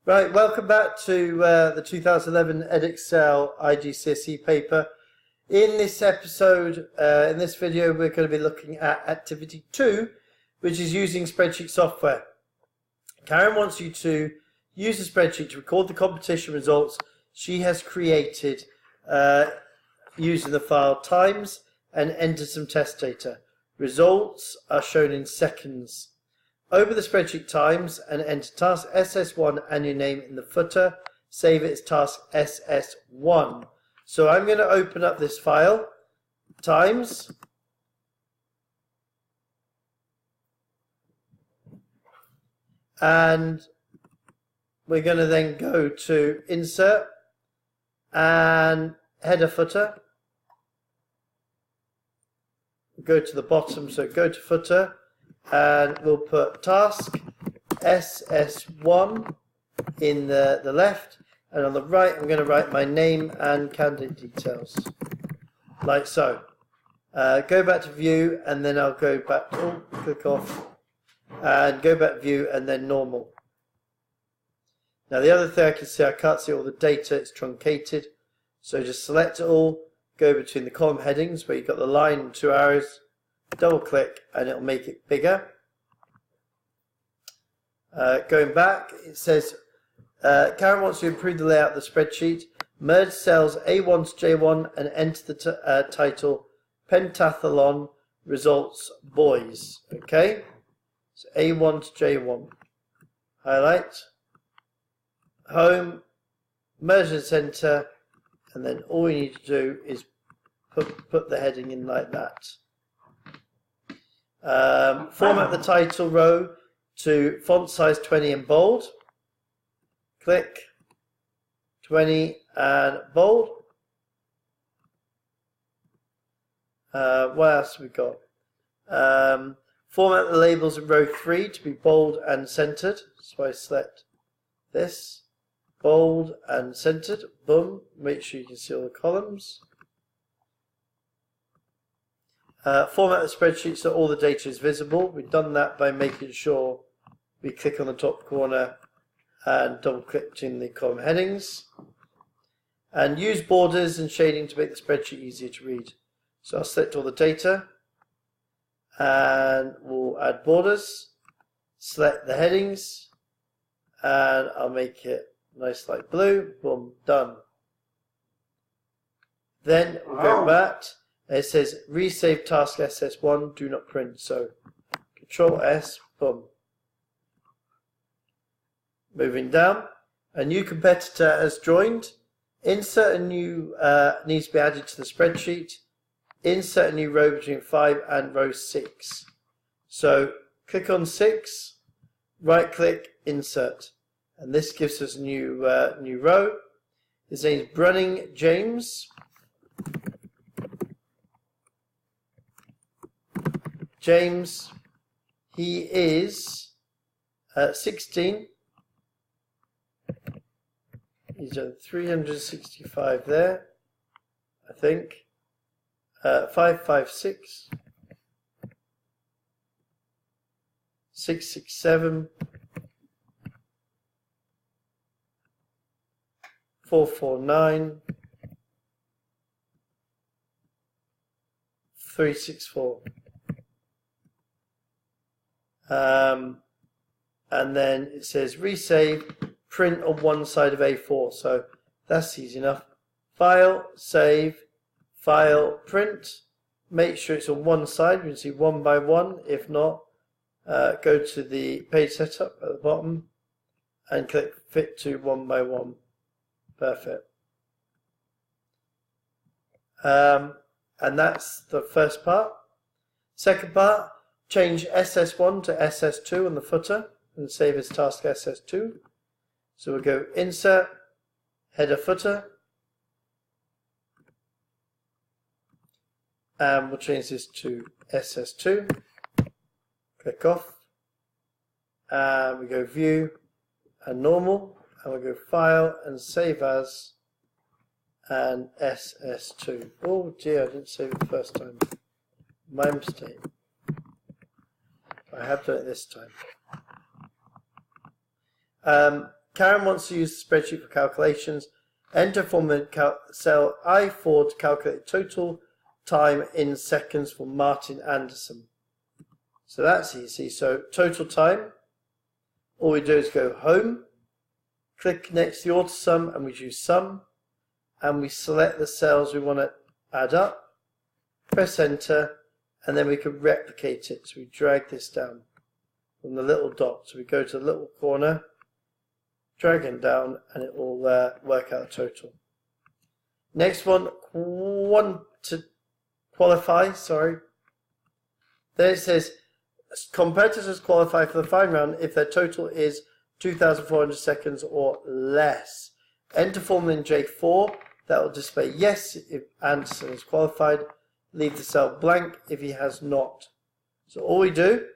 Right, welcome back to the 2011 Edexcel IGCSE paper. In this episode, in this video, we're going to be looking at Activity 2, which is using spreadsheet software. Karen wants you to use the spreadsheet to record the competition results she has created using the file times and enter some test data. Results are shown in seconds. Open the spreadsheet times and enter task SS1 and your name in the footer. Save it as task SS1. So I'm going to open up this file, times, and we're going to then go to insert and header footer. Go to the bottom, so go to footer. And we'll put task SS1 in the left, and on the right I'm going to write my name and candidate details, like so. Go back to view, and then I'll go back to, click off, and go back to view, and then normal. Now the other thing I can see, I can't see all the data, it's truncated, so just select it all, go between the column headings where you've got the line and 2 arrows, double click and it'll make it bigger. Going back, it says Karen wants to improve the layout of the spreadsheet. Merge cells A1 to J1 and enter the title Pentathlon Results Boys. Okay, so A1 to J1. Highlight, home, merge and center, and then all you need to do is put the heading in like that. Format the title row to font size 20 and bold. Click 20 and bold. What else have we got? Format the labels in row 3 to be bold and centered. So I select this, bold and centered. Boom. Make sure you can see all the columns. Format the spreadsheet so all the data is visible. We've done that by making sure we click on the top corner and double click between the column headings. And use borders and shading to make the spreadsheet easier to read. So I'll select all the data and we'll add borders, select the headings, and I'll make it nice light blue. Boom, done. Then we'll go back. It says resave task SS1, do not print. So Control S, boom. Moving down, a new competitor has joined. Insert a new needs to be added to the spreadsheet. Insert a new row between 5 and row 6. So click on 6, right click, insert, and this gives us a new row. His name is Brunning James. James, he is 16. He's at 365 there, I think. 556, 667, 449, 364. And then it says resave, print on one side of A4. So that's easy enough. File, save, file, print. Make sure it's on one side. You can see one by one. If not, go to the page setup at the bottom and click fit to one by one. Perfect. And that's the first part. Second part, change SS1 to SS2 on the footer and save as task SS2. So we'll go insert, header footer, and we'll change this to SS2. Click off, and we go view and normal, and we'll go file and save as and SS2. Oh dear, I didn't save it the first time. My mistake. I have done it this time. Karen wants to use the spreadsheet for calculations. Enter formula cell I4 to calculate total time in seconds for Martin Anderson. So that's easy. So total time, all we do is go home, click next to the auto sum, and we choose sum, and we select the cells we want to add up, press enter, and then we can replicate it. So we drag this down from the little dot. So we go to the little corner, drag it down, and it will work out the total. Next one, qualify. Then it says competitors qualify for the final round if their total is 2,400 seconds or less. Enter formula in J4. That will display yes if Anderson is qualified. Leave the cell blank if he has not. So all we do,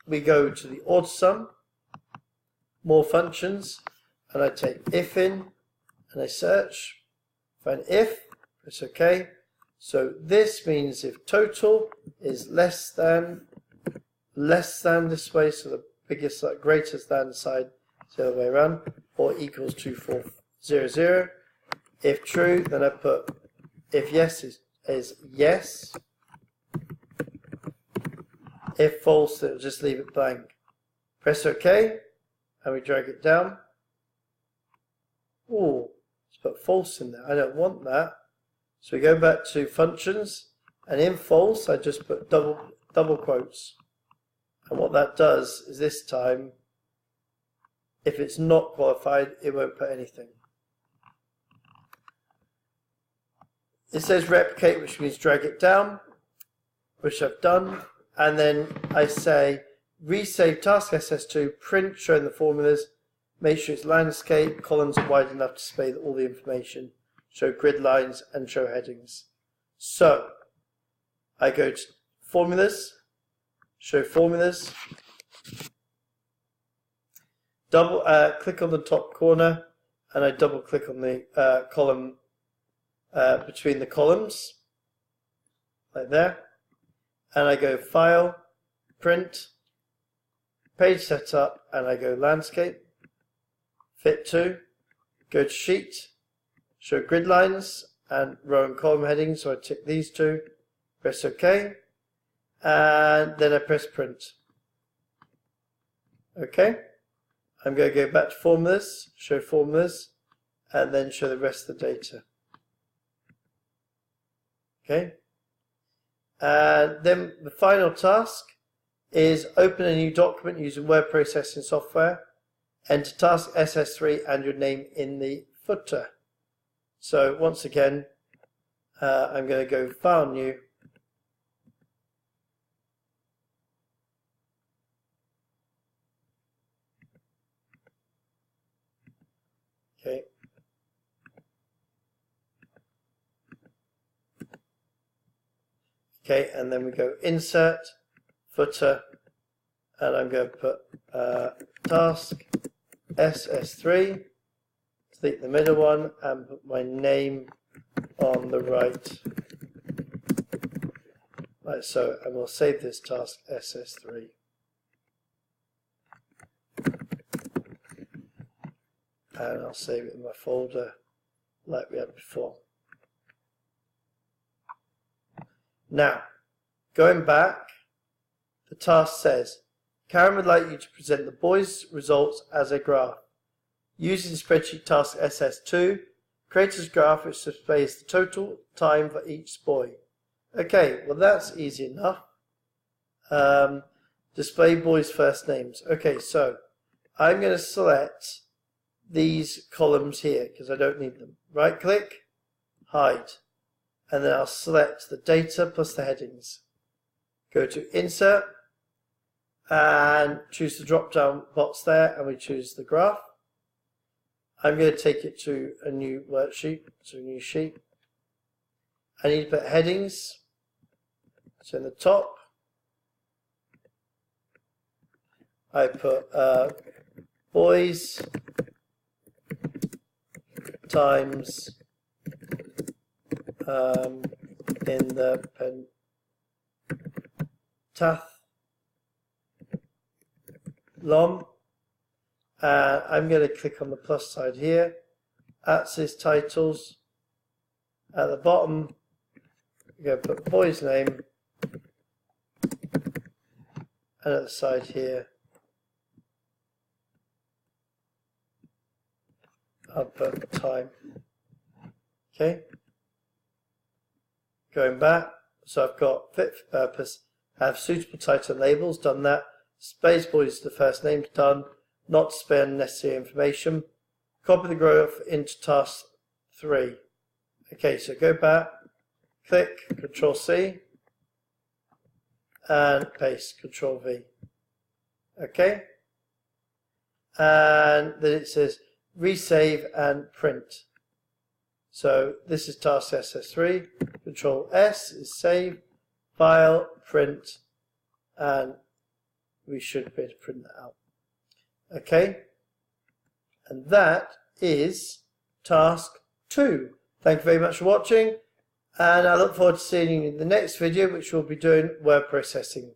we go to the auto sum, more functions, and I take if in, and I search, find if, press OK. So this means if total is less than this way, so the biggest, greater than side is the other way around, or equals 2400. If true, then I put if yes is yes. If false, then it'll just leave it blank. Press OK, and we drag it down. Oh, let's put false in there. I don't want that. So we go back to functions, and in false, I just put double quotes. And what that does is this time, if it's not qualified, it won't put anything. It says replicate, which means drag it down, which I've done. And then I say resave task SS2, print showing the formulas, make sure it's landscape, columns are wide enough to display all the information, show grid lines, and show headings. So I go to formulas, show formulas, click on the top corner, and I double click on the column between the columns, like there, and I go File, Print, Page Setup, and I go Landscape, Fit to, go to Sheet, show grid lines and row and column headings, so I tick these two, press OK, and then I press Print. Okay, I'm going to go back to Formulas, show Formulas, and then show the rest of the data. Okay, and then the final task is open a new document using word processing software, enter task SS3 and your name in the footer. So once again, I'm going to go File, New, okay. Okay, and then we go Insert, Footer, and I'm going to put Task SS3, delete the middle one, and put my name on the right. Like so, and we'll save this task SS3. And I'll save it in my folder like we had before. Now, going back, the task says, Karen would like you to present the boys' results as a graph. Using spreadsheet task SS2, create a graph which displays the total time for each boy. Okay, well that's easy enough. Display boys' first names. Okay, so I'm going to select these columns here because I don't need them. Right click, hide. And then I'll select the data plus the headings. Go to Insert and choose the drop down box there, and we choose the graph. I'm going to take it to a new worksheet, so a new sheet. I need to put headings. So in the top, I put boys times in the pentathlon, I'm going to click on the plus side here. That's titles. At the bottom, I'm going to put boy's name. And at the side here, I'll put time. Okay. Going back, so I've got fit for purpose, have suitable title and labels, done that. Space boy is the first name, done. Not display unnecessary information. Copy the graph into task 3. Okay, so go back, click, Control C, and paste, Control V. Okay, and then it says resave and print. So this is task SS3. Control S is save, file, print, and we should be able to print that out. Okay, and that is task 2. Thank you very much for watching, and I look forward to seeing you in the next video, which we'll be doing word processing.